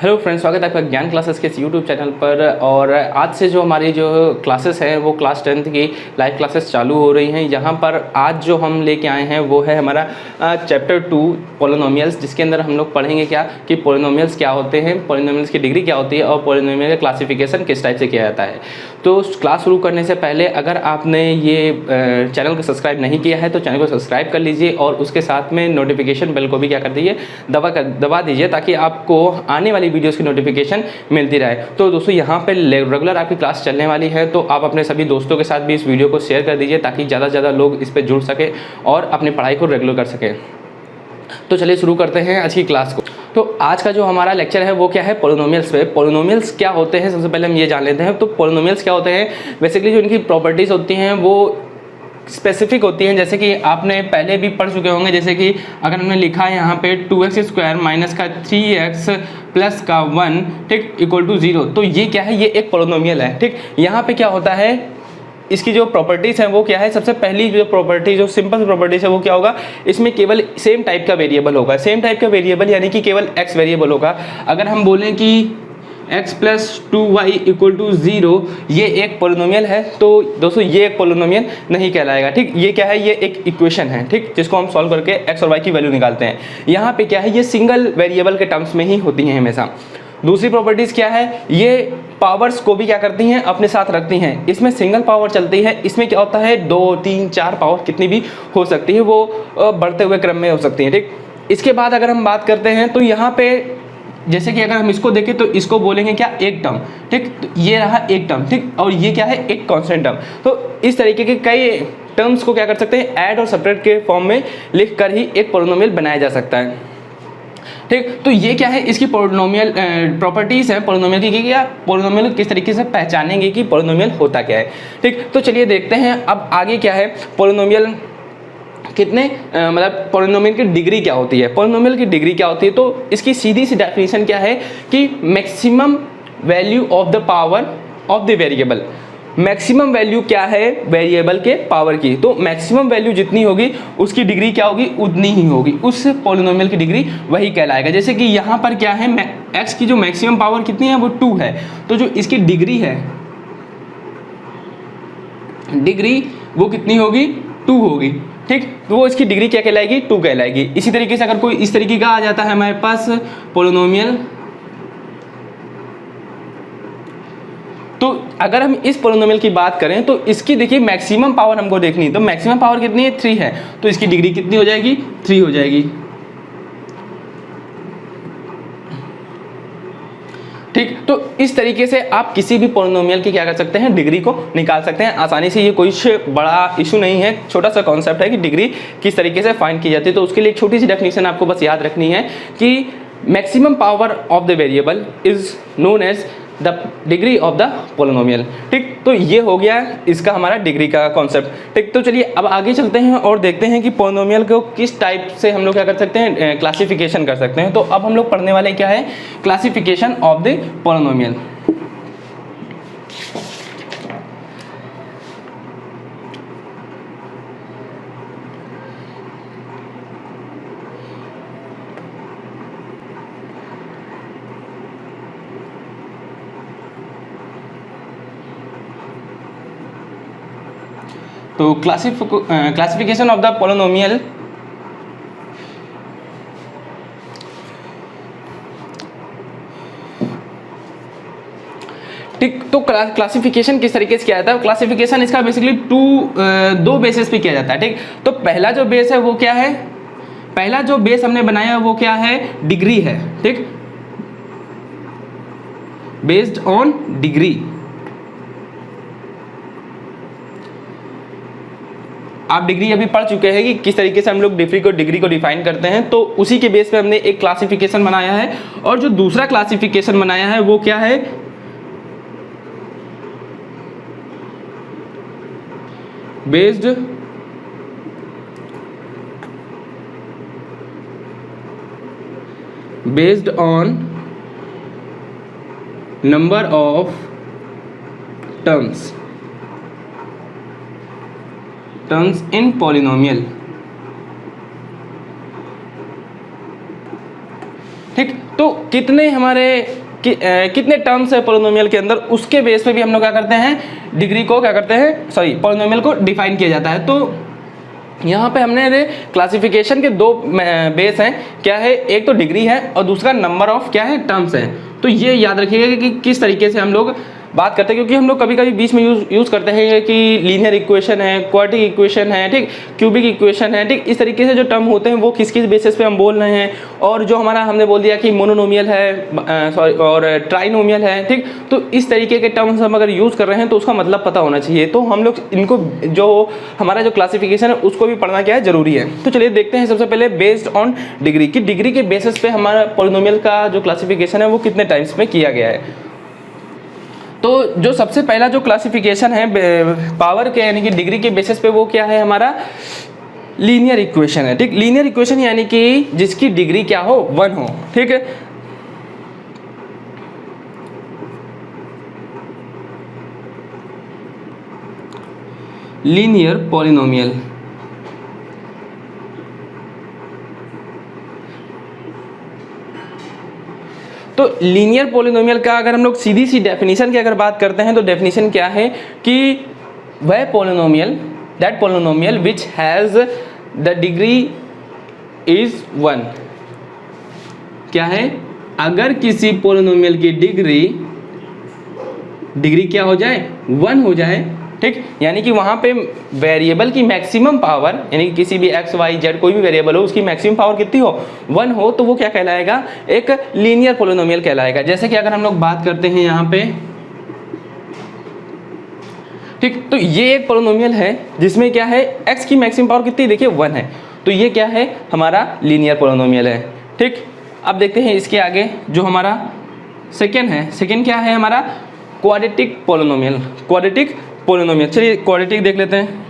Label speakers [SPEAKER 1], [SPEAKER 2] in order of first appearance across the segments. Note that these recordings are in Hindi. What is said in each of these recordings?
[SPEAKER 1] हेलो फ्रेंड्स, स्वागत है आपका ज्ञान क्लासेस के इस यूट्यूब चैनल पर। और आज से जो हमारी जो क्लासेस हैं वो क्लास 10th की लाइव क्लासेस चालू हो रही हैं। यहाँ पर आज जो हम लेके आए हैं वो है हमारा चैप्टर 2 पॉलिनोमियल्स, जिसके अंदर हम लोग पढ़ेंगे क्या कि पॉलिनोमियल्स क्या होते हैं, पॉलिनोमियल्स की डिग्री क्या होती है और पॉलिनोमियल का क्लासिफिकेशन किस टाइप से किया जाता है। तो क्लास शुरू करने से पहले अगर आपने ये चैनल को सब्सक्राइब नहीं किया है तो चैनल को सब्सक्राइब कर लीजिए और उसके साथ में नोटिफिकेशन बेल को भी क्या कर दीजिए, दबा दीजिए, ताकि आपको आने वाली वीडियोस की नोटिफिकेशन मिलती रहे। तो दोस्तों यहाँ पे रेगुलर आपकी क्लास चलने वाली है, तो आप अपने सभी दोस्तों के साथ भी इस वीडियो को शेयर कर दीजिए ताकि ज़्यादा से ज़्यादा लोग इस पर जुड़ सके और अपनी पढ़ाई को रेगुलर कर सकें। तो चलिए शुरू करते हैं आज की क्लास को। तो आज का जो हमारा लेक्चर है वो क्या है, पॉलिनोमियल्स पे। पॉलिनोमियल्स क्या होते हैं सबसे पहले हम ये जान लेते हैं। तो पॉलिनोमियल्स क्या होते हैं, बेसिकली जो इनकी प्रॉपर्टीज़ होती हैं वो स्पेसिफिक होती हैं, जैसे कि आपने पहले भी पढ़ चुके होंगे। जैसे कि अगर हमने लिखा है यहाँ पे 2x² माइनस का 3x प्लस का 1 ठीक इक्वल टू 0, तो ये क्या है, ये एक पॉलिनोमियल है। ठीक, यहाँ पे क्या होता है, इसकी जो प्रॉपर्टीज़ हैं वो क्या है, सबसे पहली जो प्रॉपर्टी, जो सिंपल प्रॉपर्टीज़ है वो क्या होगा, इसमें केवल सेम टाइप का वेरिएबल होगा। सेम टाइप का वेरिएबल यानी कि केवल x वेरिएबल होगा। अगर हम बोलें कि x plus 2y equal to 0, ये एक पॉलिनोमियल है, तो दोस्तों ये एक पॉलिनोमियल नहीं कहलाएगा। ठीक, ये क्या है, ये एक इक्वेशन है, ठीक, जिसको हम सॉल्व करके x और y की वैल्यू निकालते हैं। यहाँ पे क्या है, ये सिंगल वेरिएबल के टर्म्स में ही होती हैं हमेशा। दूसरी प्रॉपर्टीज़ क्या है, ये पावर्स को भी क्या करती हैं, अपने साथ रखती हैं। इसमें सिंगल पावर चलती है, इसमें क्या होता है 2, 3, 4 पावर कितनी भी हो सकती है, वो बढ़ते हुए क्रम में हो सकती हैं। ठीक, इसके बाद अगर हम बात करते हैं तो यहाँ पे जैसे कि अगर हम इसको देखें तो इसको बोलेंगे क्या, एक टर्म। ठीक, तो ये रहा एक टर्म, ठीक, और ये क्या है, एक कांस्टेंट टर्म। तो इस तरीके के कई टर्म्स को क्या कर सकते हैं, ऐड और सब्ट्रैक्ट के फॉर्म में लिख कर ही एक पॉलिनोमियल बनाया जा सकता है। ठीक, तो ये क्या है, इसकी पॉलिनोमियल प्रॉपर्टीज़ है पॉलिनोमियल की, क्या पॉलिनोमियल किस तरीके से पहचानेंगे कि पॉलिनोमियल होता क्या है। ठीक, तो चलिए देखते हैं अब आगे क्या है, पॉलिनोमियल कितने मतलब पॉलिनोमियल की डिग्री क्या होती है। पॉलिनोमियल की डिग्री क्या होती है, तो इसकी सीधी सी डेफिनेशन क्या है कि maximum value of the power of the variable. Maximum value क्या है वेरिएबल के पावर की, तो मैक्सिमम वैल्यू जितनी होगी उसकी डिग्री क्या होगी, उतनी ही होगी, उस पॉलिनोमियल की डिग्री वही कहलाएगा। जैसे कि यहाँ पर क्या है, x की जो मैक्सिमम पावर कितनी है वो 2 है, तो जो इसकी डिग्री है, डिग्री वो कितनी होगी, 2 होगी। ठीक, तो वो इसकी डिग्री क्या कहलाएगी, 2 कहलाएगी। इसी तरीके से अगर कोई इस तरीके का आ जाता है हमारे पास पॉलिनोमियल, तो अगर हम इस पॉलिनोमियल की बात करें तो इसकी देखिए मैक्सिमम पावर हमको देखनी है, तो मैक्सिमम पावर कितनी है, 3 है, तो इसकी डिग्री कितनी हो जाएगी, 3 हो जाएगी। ठीक, तो इस तरीके से आप किसी भी पॉलिनोमियल की क्या कर सकते हैं, डिग्री को निकाल सकते हैं आसानी से। ये कोई बड़ा इशू नहीं है, छोटा सा कॉन्सेप्ट है कि डिग्री किस तरीके से फाइंड की जाती है। तो उसके लिए एक छोटी सी डेफिनेशन आपको बस याद रखनी है कि maximum power of the variable is known as the degree of the polynomial. ठीक, तो ये हो गया इसका हमारा डिग्री का कॉन्सेप्ट। ठीक, तो चलिए अब आगे चलते हैं और देखते हैं कि पॉलिनोमियल को किस टाइप से हम लोग क्या कर सकते हैं, क्लासिफिकेशन कर सकते हैं। तो अब हम लोग पढ़ने वाले क्या है, क्लासिफिकेशन ऑफ द पॉलिनोमियल। तो क्लासिफिकेशन ऑफ द पॉलिनोमियल, ठीक, तो क्लासिफिकेशन किस तरीके से किया जाता है। क्लासिफिकेशन इसका बेसिकली दो बेसिस पे किया जाता है। ठीक, तो पहला जो बेस है वो क्या है, पहला जो बेस हमने बनाया वो क्या है, डिग्री है। ठीक, बेस्ड ऑन डिग्री। आप डिग्री अभी पढ़ चुके हैं कि किस तरीके से हम लोग डिग्री को डिफाइन करते हैं, तो उसी के बेस पे हमने एक क्लासिफिकेशन बनाया है। और जो दूसरा क्लासिफिकेशन बनाया है वो क्या है, based on number of terms in polynomial. ठीक, तो कितने हमारे कितने टर्म्स है पोलिनोमियल के अंदर, उसके बेस पे भी हम लोग क्या करते हैं, डिग्री को क्या करते हैं, सॉरी पोलिनोमियल को डिफाइन किया जाता है। तो यहाँ पे हमने क्लासिफिकेशन के दो बेस हैं, क्या है, एक तो डिग्री है और दूसरा नंबर ऑफ क्या है, टर्म्स है। तो ये याद रखिएगा कि किस तरीके से हम लोग बात करते हैं, क्योंकि हम लोग कभी कभी बीच में यूज़ करते हैं कि लीनियर इक्वेशन है, क्वाड्रेटिक इक्वेशन है, ठीक, क्यूबिक इक्वेशन है, ठीक, इस तरीके से जो टर्म होते हैं वो किस किस बेसिस पे हम बोल रहे हैं। और जो हमारा हमने बोल दिया कि मोनोनोमियल है, सॉरी, और ट्राइनोमियल है, ठीक, तो इस तरीके के टर्म्स हम अगर यूज़ कर रहे हैं तो उसका मतलब पता होना चाहिए। तो हम लोग इनको जो हमारा जो क्लासिफिकेशन है उसको भी पढ़ना क्या है, जरूरी है। तो चलिए देखते हैं सबसे पहले बेस्ड ऑन डिग्री, कि डिग्री के बेसिस पे हमारा पोलिनोमियल का जो क्लासिफिकेशन है वो कितने टाइप्स में किया गया है। तो जो सबसे पहला जो क्लासिफिकेशन है पावर के यानी कि डिग्री के बेसिस पे, वो क्या है, हमारा लीनियर इक्वेशन है, ठीक। लीनियर इक्वेशन यानी कि जिसकी डिग्री क्या हो, 1 हो, ठीक है। लीनियर पॉलिनोमियल, तो लीनियर पॉलिनोमियल का अगर हम लोग सीधी सी डेफिनेशन की अगर बात करते हैं तो डेफिनेशन क्या है कि वह polynomial, that polynomial which has the degree is 1, क्या है, अगर किसी पॉलिनोमियल की डिग्री क्या हो जाए, 1 हो जाए, ठीक, यानी कि वहाँ पे वेरिएबल की मैक्सिमम पावर, यानी कि किसी भी x y z कोई भी वेरिएबल हो उसकी मैक्सिमम पावर कितनी हो, 1 हो, तो वो क्या कहलाएगा, एक लीनियर पॉलिनोमियल कहलाएगा। जैसे कि अगर हम लोग बात करते हैं यहाँ पे, ठीक, तो ये एक पॉलिनोमियल है जिसमें क्या है, x की मैक्सिमम पावर कितनी, देखिए 1 है, तो ये क्या है, हमारा लीनियर पॉलिनोमियल है, ठीक। अब देखते हैं इसके आगे जो हमारा सेकेंड है, सेकेंड क्या है हमारा, क्वाड्रेटिक पॉलिनोमियल, क्वाड्रेटिक पॉलिनोमियल। चलिए क्वाड्रेटिक देख लेते हैं।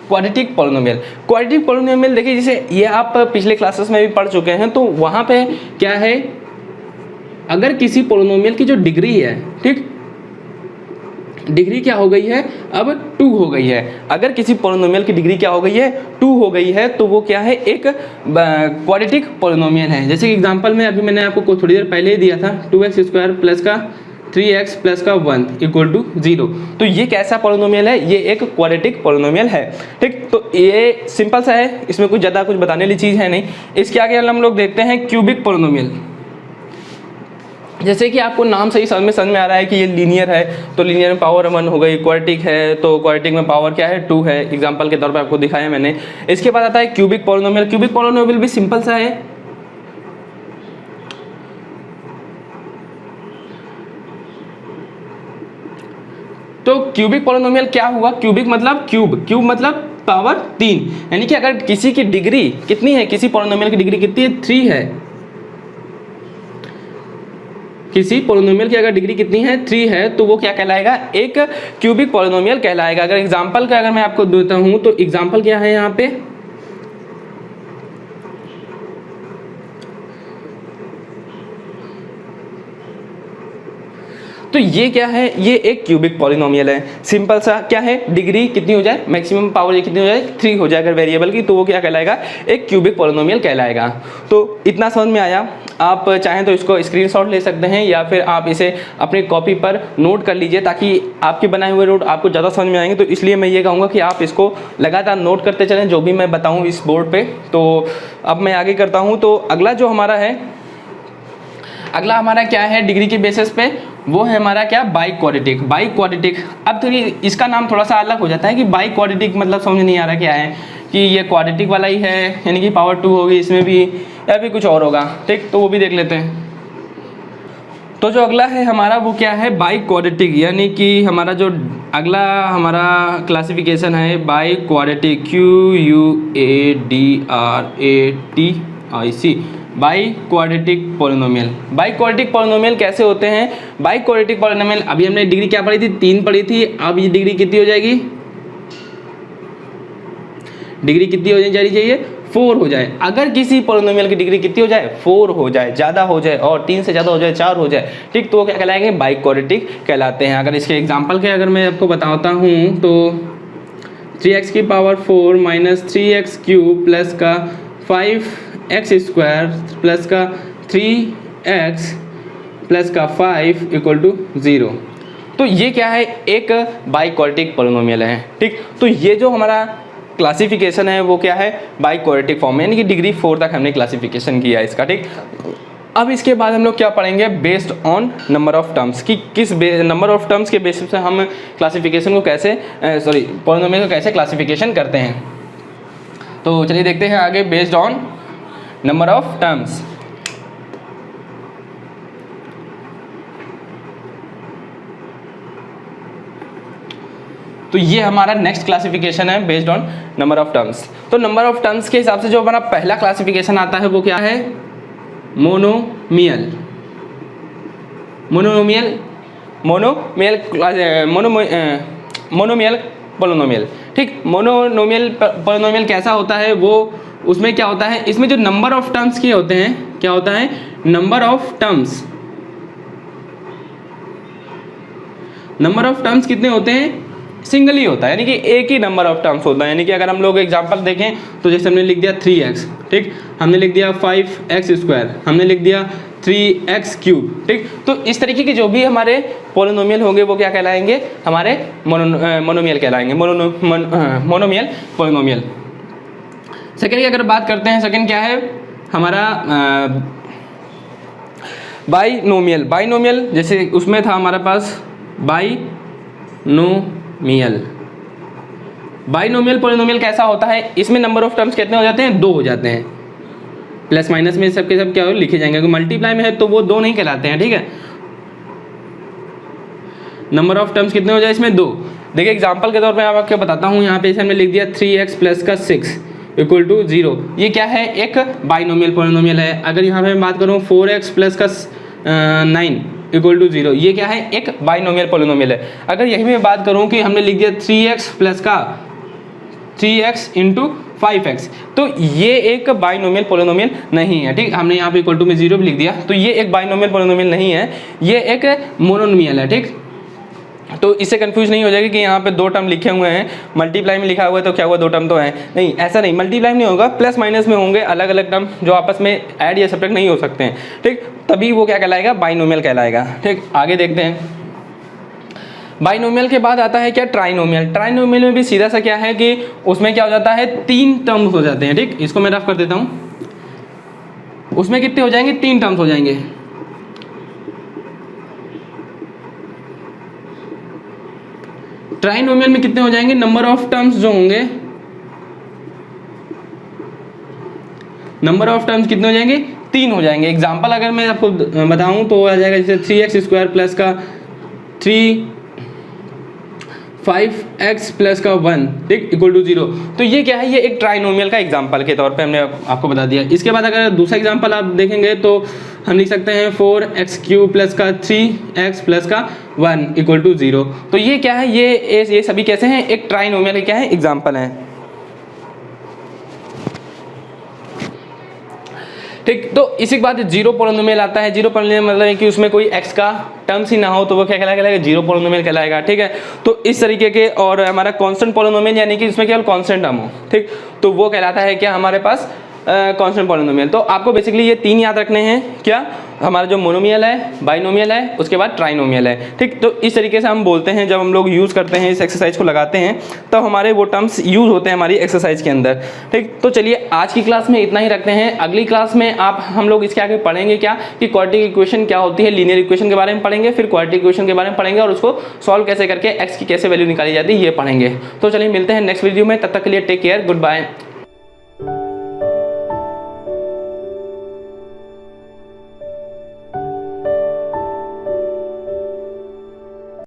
[SPEAKER 1] क्वाड्रेटिक पॉलिनोमियल, क्वाड्रेटिक पॉलिनोमियल देखिए, जैसे ये आप पिछले क्लासेस में भी पढ़ चुके हैं, तो वहां पे क्या है, अगर किसी पॉलिनोमियल की जो डिग्री है, ठीक, डिग्री क्या हो गई है, अब 2 हो गई है। अगर किसी पॉलिनोमियल की डिग्री क्या हो गई है, 2 हो गई है, तो वो क्या है, एक क्वाड्रेटिक पॉलिनोमियल है। जैसे कि एग्जांपल में अभी मैंने आपको थोड़ी देर पहले ही दिया था, 2x² प्लस का 3x प्लस का 1 इक्वल टू 0। तो ये कैसा पॉलिनोमियल है, ये एक क्वाड्रेटिक पॉलिनोमियल है, ठीक। तो ये सिंपल सा है, इसमें कुछ ज़्यादा कुछ बताने वाली चीज़ है नहीं। इसके आगे हम लोग देखते हैं क्यूबिक पॉलिनोमियल। जैसे कि आपको नाम से ही समझ में आ रहा है कि ये लीनियर है, तो लीनियर में पावर 1 हो गई, क्वाड्रेटिक है तो क्वाड्रेटिक में पावर क्या है, 2 है, एग्जांपल के तौर पे आपको दिखाया मैंने। इसके बाद आता है क्यूबिक पॉलिनोमियल। क्यूबिक पॉलिनोमियल भी सिंपल सा है, तो क्यूबिक पॉलिनोमियल क्या हुआ, क्यूबिक मतलब क्यूब मतलब पावर 3, यानी कि अगर किसी की डिग्री कितनी है, किसी पॉलिनोमियल की डिग्री कितनी है, 3 है, किसी पॉलिनोमियल की अगर डिग्री कितनी है, 3 है, तो वो क्या कहलाएगा, एक क्यूबिक पॉलिनोमियल कहलाएगा। अगर एग्जांपल का अगर मैं आपको देता हूं तो एग्जांपल क्या है यहाँ पे, तो ये क्या है, ये एक क्यूबिक पॉलिनोमियल है। सिंपल सा क्या है, डिग्री कितनी हो जाए, मैक्सिमम पावर ये कितनी हो जाए, 3 हो जाए अगर वेरिएबल की, तो वो क्या कहलाएगा, एक क्यूबिक पॉलिनोमियल कहलाएगा। तो इतना समझ में आया। आप चाहें तो इसको स्क्रीनशॉट ले सकते हैं या फिर आप इसे अपनी कॉपी पर नोट कर लीजिए, ताकि आपके बनाए हुए नोट आपको ज़्यादा समझ में आएंगे। तो इसलिए मैं ये कहूँगा कि आप इसको लगातार नोट करते चलें, जो भी मैं बताऊँ इस बोर्ड पर। तो अब मैं आगे करता हूँ। तो अगला जो हमारा है, अगला हमारा क्या है डिग्री के बेसिस पे, वो है हमारा क्या, बाई क्वाड्रेटिक। बाई क्वाड्रेटिक, अब थोड़ी इसका नाम थोड़ा सा अलग हो जाता है कि बाई क्वाड्रेटिक मतलब समझ नहीं आ रहा क्या है, कि ये क्वाड्रेटिक वाला ही है, यानी कि पावर 2 होगी इसमें भी, या फिर कुछ और होगा, ठीक। तो वो भी देख लेते हैं। तो जो अगला है हमारा वो क्या है, बाई क्वाड्रेटिक, यानी कि हमारा जो अगला हमारा क्लासिफिकेशन है by quadratic, QUADRATIC, by quadratic polynomial. By quadratic polynomial कैसे होते हैं, बाई क्वाड्रेटिक पॉलिनोमियल, अभी हमने डिग्री क्या पढ़ी थी, 3 पढ़ी थी, अब ये डिग्री कितनी हो जाएगी, डिग्री कितनी हो जानी चाहिए, 4 हो जाए। अगर किसी पॉलिनोमियल की डिग्री कितनी हो जाए, 4 हो जाए, ज़्यादा हो जाए और 3 से ज़्यादा हो जाए, 4 हो जाए, ठीक, तो वो क्या कहलाएंगे, बाइक्वाड्रेटिक कहलाते हैं। अगर इसके एग्जांपल के अगर मैं आपको बताता हूँ तो 3x की power 4 minus 3x cube plus का 5x स्क्वायर प्लस का 3x प्लस का 5 इक्वल टू 0। तो ये क्या है, एक बाइक्वाड्रेटिक पॉलिनोमियल है, ठीक। तो ये जो हमारा क्लासिफिकेशन है वो क्या है, बाइक्वाड्रेटिक फॉर्म में, यानी कि डिग्री 4 तक हमने क्लासिफिकेशन किया है इसका, ठीक। अब इसके बाद हम लोग क्या पढ़ेंगे, based on number of terms, कि किस नंबर ऑफ टर्म्स के बेसिस पे हम क्लासिफिकेशन को कैसे पॉलिनोमियल को कैसे क्लासिफिकेशन करते हैं। तो चलिए देखते हैं आगे, based on number of terms. तो ये हमारा नेक्स्ट क्लासिफिकेशन है based on number of terms. तो नंबर ऑफ टर्म्स के हिसाब से जो हमारा पहला क्लासिफिकेशन आता है वो क्या है, monomial. Monomial monomial monomial polynomial, ठीक। मोनोमियल पॉलिनोमियल कैसा होता है, वो उसमें क्या होता है, इसमें जो नंबर ऑफ टर्म्स के होते हैं, क्या होता है, number of terms, number of terms कितने होते हैं, सिंगल ही होता है, यानी कि एक ही नंबर ऑफ टर्म्स होता है। यानी कि अगर हम लोग एग्जांपल देखें तो जैसे हमने लिख दिया 3x, ठीक, हमने लिख दिया 5x स्क्वायर, हमने लिख दिया 3x क्यूब, ठीक। तो इस तरीके के जो भी हमारे पॉलिनोमियल होंगे वो क्या कहलाएंगे, हमारे मोनोमियल कहलाएंगे, मोनोमियल पॉलिनोमियल। सेकेंड की अगर बात करते हैं, सेकेंड क्या है हमारा, बाइनोमियल। बाइनोमियल जैसे उसमें था हमारे पास बाइनोमियल पॉलिनोमियल कैसा होता है, इसमें नंबर ऑफ टर्म्स कितने हो जाते हैं, 2 हो जाते हैं। प्लस माइनस में सबके सब क्या लिखे जाएंगे, अगर मल्टीप्लाई में है तो वो 2 नहीं कहलाते हैं, ठीक है। नंबर ऑफ टर्म्स कितने हो जाए इसमें, 2। देखिए एग्जांपल के तौर पे आप आपको बताता हूँ, यहाँ पे इसे हमने लिख दिया 3x प्लस का 6 इक्वल टू 0। ये क्या है, एक बाइनोमियल पॉलिनोमियल है। अगर यहाँ पे मैं बात करूँ 4x प्लस का 9 इक्वल टू 0, ये क्या है, एक बाइनोमियल पॉलिनोमियल है। अगर यही मैं बात करूं कि हमने लिख दिया 3x प्लस का 3x इंटू 5x, तो ये एक बाइनोमियल पॉलिनोमियल नहीं है, ठीक। हमने यहाँ पे इक्वल टू में 0 भी लिख दिया, तो ये एक बाइनोमियल पॉलिनोमियल नहीं है, ये एक मोनोमियल है, ठीक। तो इससे कंफ्यूज नहीं हो जाएगा कि यहाँ पे 2 टर्म लिखे हुए हैं, मल्टीप्लाई में लिखा हुआ है तो क्या हुआ, 2 टर्म तो हैं, नहीं, ऐसा नहीं, मल्टीप्लाई नहीं होगा, प्लस माइनस में होंगे अलग अलग टर्म जो आपस में ऐड या सब्ट्रैक्ट नहीं हो सकते हैं, ठीक। तभी वो क्या कहलाएगा, बाइनोमियल कहलाएगा, ठीक। आगे देखते हैं, बाइनोमियल के बाद आता है क्या, ट्राइनोमियल। ट्राइनोमियल में भी सीधा सा क्या है कि उसमें क्या हो जाता है, 3 टर्म्स हो जाते हैं, ठीक। इसको मैं रफ कर देता हूँ, उसमें कितने हो जाएंगे, 3 टर्म्स हो जाएंगे। ट्राइनोमियल में कितने हो जाएंगे, नंबर ऑफ टर्म्स जो होंगे, नंबर ऑफ टर्म्स कितने हो जाएंगे, 3 हो जाएंगे। एग्जांपल अगर मैं आपको बताऊं तो आ जाएगा जैसे 3x स्क्वायर प्लस का 5x प्लस का 1, ठीक, इक्वल टू 0। तो ये क्या है, ये एक ट्राइनोमियल का एग्जांपल के तौर पे हमने आपको बता दिया। इसके बाद अगर दूसरा एग्जांपल आप देखेंगे तो हम लिख सकते हैं 4x क्यूब प्लस का 3x प्लस का 1 इक्वल टू 0। तो ये क्या है, ये सभी कैसे हैं, एक ट्राइनोमियल के क्या है, एग्जाम्पल हैं, ठीक। तो इसी के बाद 0 पॉलिनोमियल आता है। 0 पॉलिनोमियल मतलब है कि उसमें कोई x का टर्म्स ही ना हो, तो वो क्या कहलाएगा, 0 पॉलिनोमियल कहलाएगा, ठीक है। तो इस तरीके के, और हमारा कांस्टेंट पॉलिनोमियल यानी कि इसमें केवल कांस्टेंट टर्म हो, ठीक, तो वो कहलाता है क्या, हमारे पास कांस्टेंट पॉलिनोमियल। तो आपको बेसिकली ये 3 याद रखने हैं, क्या, हमारा जो मोनोमियल है, बाइनोमियल है, उसके बाद ट्राइनोमियल है, ठीक। तो इस तरीके से हम बोलते हैं, जब हम लोग यूज़ करते हैं इस एक्सरसाइज को लगाते हैं तब हमारे वो टर्म्स यूज़ होते हैं हमारी एक्सरसाइज के अंदर, ठीक। तो चलिए आज की क्लास में इतना ही रखते हैं। अगली क्लास में हम लोग इसके आगे पढ़ेंगे क्या, कि क्वाड्रेटिक इक्वेशन क्या होती है, लीनियर इक्वेशन के बारे में पढ़ेंगे, फिर क्वाड्रेटिक इक्वेशन के बारे में पढ़ेंगे और उसको सॉल्व कैसे करके एक्स की कैसे वैल्यू निकाली जाती है ये पढ़ेंगे। तो चलिए मिलते हैं नेक्स्ट वीडियो में, तब तक के लिए टेक केयर, गुड बाय।